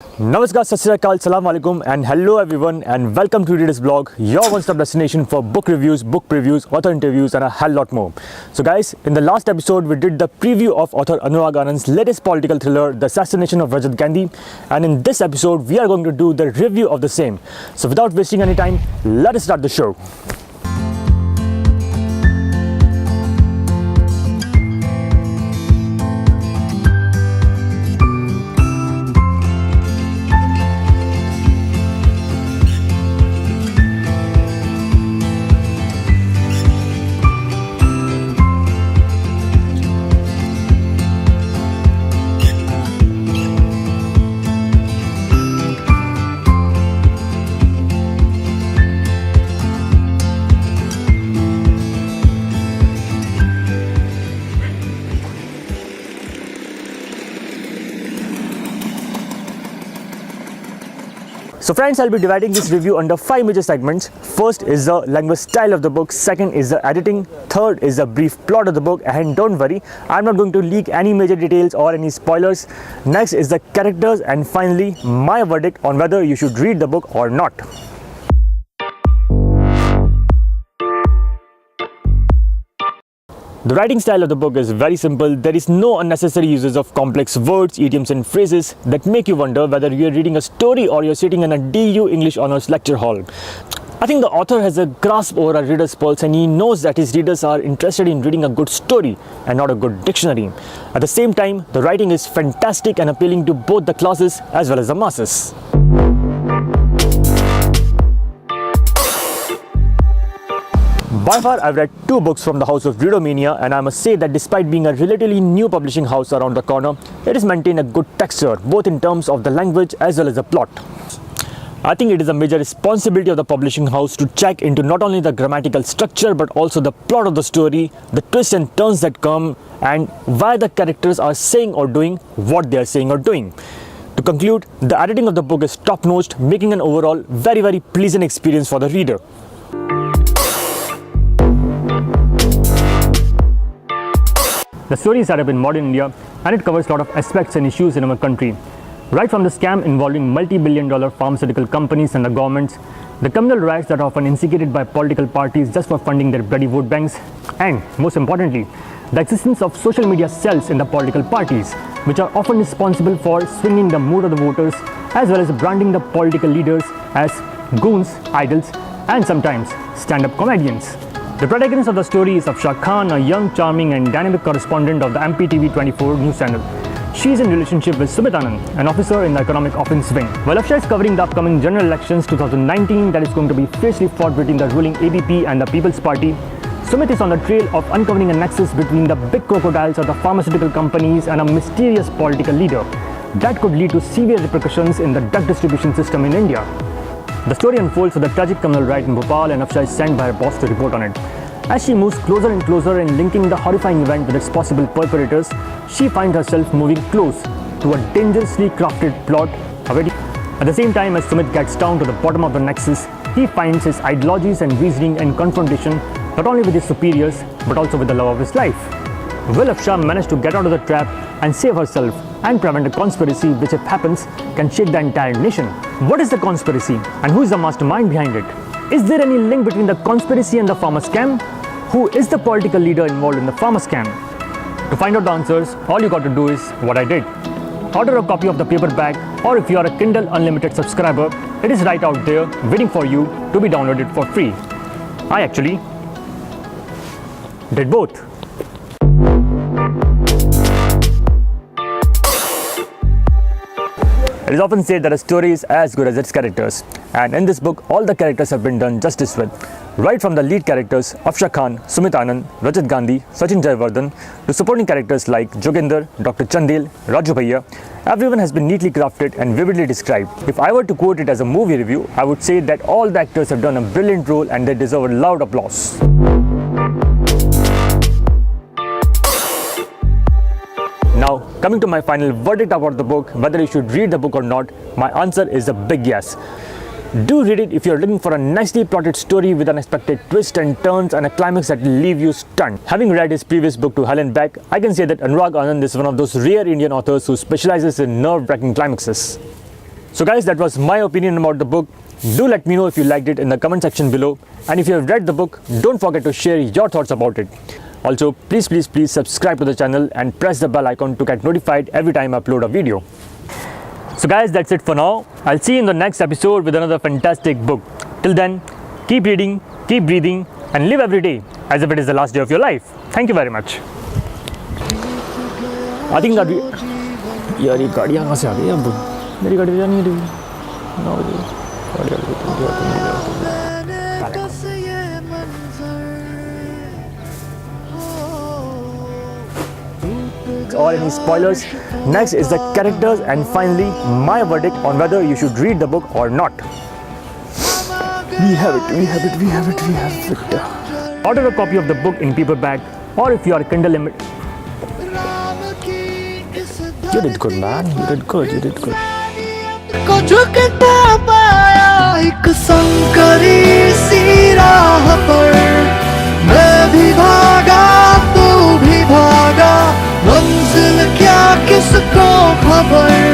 Namaskar, Sat Sri Akal, Salam Alaikum, and hello everyone, and welcome to Reader's Blog, your one-stop destination for book reviews, book previews, author interviews, and a hell lot more. So guys, in the last episode, we did the preview of author Anurag Anand's latest political thriller, The Assassination of Rajat Gandy, and in this episode, we are going to do the review of the same. So without wasting any time, let us start the show. So friends, I'll be dividing this review under 5 major segments. First is the language style of the book, second is the editing, third is the brief plot of the book, and don't worry, I'm not going to leak any major details or any spoilers. Next is the characters, and finally my verdict on whether you should read the book or not. The writing style of the book is very simple. There is no unnecessary uses of complex words, idioms and phrases that make you wonder whether you are reading a story or you're sitting in a DU English Honours lecture hall. I think the author has a grasp over a reader's pulse, and he knows that his readers are interested in reading a good story and not a good dictionary. At the same time, the writing is fantastic and appealing to both the classes as well as the masses. By far, I've read 2 books from the house of Readomania, and I must say that despite being a relatively new publishing house around the corner, it has maintained a good texture, both in terms of the language as well as the plot. I think it is a major responsibility of the publishing house to check into not only the grammatical structure but also the plot of the story, the twists and turns that come, and why the characters are saying or doing what they are saying or doing. To conclude, the editing of the book is top-notch, making an overall very pleasant experience for the reader. The story is set up in modern India, and it covers a lot of aspects and issues in our country. Right from the scam involving multi-billion-dollar pharmaceutical companies and the governments, the communal riots that are often instigated by political parties just for funding their bloody vote banks, and most importantly, the existence of social media cells in the political parties, which are often responsible for swinging the mood of the voters as well as branding the political leaders as goons, idols, and sometimes stand-up comedians. The protagonist of the story is Afsha Khan, a young, charming and dynamic correspondent of the MPTV 24 news channel. She is in relationship with Sumit Anand, an officer in the economic offense wing. While Afsha is covering the upcoming general elections 2019 that is going to be fiercely fought between the ruling ABP and the People's Party, Sumit is on the trail of uncovering a nexus between the big crocodiles of the pharmaceutical companies and a mysterious political leader that could lead to severe repercussions in the drug distribution system in India. The story unfolds with a tragic communal riot in Bhopal, and Afsha is sent by her boss to report on it. As she moves closer and closer in linking the horrifying event with its possible perpetrators, she finds herself moving close to a dangerously crafted plot. At the same time, as Sumit gets down to the bottom of the nexus, he finds his ideologies and reasoning in confrontation not only with his superiors but also with the love of his life. Will Afsha manage to get out of the trap and save herself and prevent a conspiracy which, if happens, can shake the entire nation? What is the conspiracy and who is the mastermind behind it? Is there any link between the conspiracy and the pharma scam? Who is the political leader involved in the pharma scam? To find out the answers, all you got to do is what I did. Order a copy of the paperback, or if you are a Kindle Unlimited subscriber, it is right out there waiting for you to be downloaded for free. I actually did both. It is often said that a story is as good as its characters, and in this book, all the characters have been done justice with. Right from the lead characters, Afsha Khan, Sumit Anand, Rajat Gandhi, Sachin Jayawardhan, to supporting characters like Joginder, Dr. Chandel, Raju Bhaiya, everyone has been neatly crafted and vividly described. If I were to quote it as a movie review, I would say that all the actors have done a brilliant role and they deserve a loud applause. Now, coming to my final verdict about the book, whether you should read the book or not, my answer is a big yes. Do read it if you're looking for a nicely plotted story with unexpected twists and turns and a climax that will leave you stunned. Having read his previous book To Hell and Back, I can say that Anurag Anand is one of those rare Indian authors who specializes in nerve-wracking climaxes. So guys, that was my opinion about the book. Do let me know if you liked it in the comment section below, and if you have read the book, don't forget to share your thoughts about it. Also, please subscribe to the channel and press the bell icon to get notified every time I upload a video. So guys, that's it for now. I'll see you in the next episode with another fantastic book. Till then, keep reading, keep breathing, and live every day as if it is the last day of your life. Thank you very much. I think that we... यार ये गाड़ियाँ कहाँ से आ गई अब? मेरी गाड़ी तो जा नहीं रही। 9 बजे गाड़ी आ गई। Or any spoilers. Next is the characters, and finally my verdict on whether you should read the book or not. We have it. Order a copy of the book in paperback, or if you are Kindle limit. You did good, man. You did good. को झुकता पाया एक संकरी सी राह पर, मैं भी भागा तू भी भागा, मंजिल क्या किसको खबर।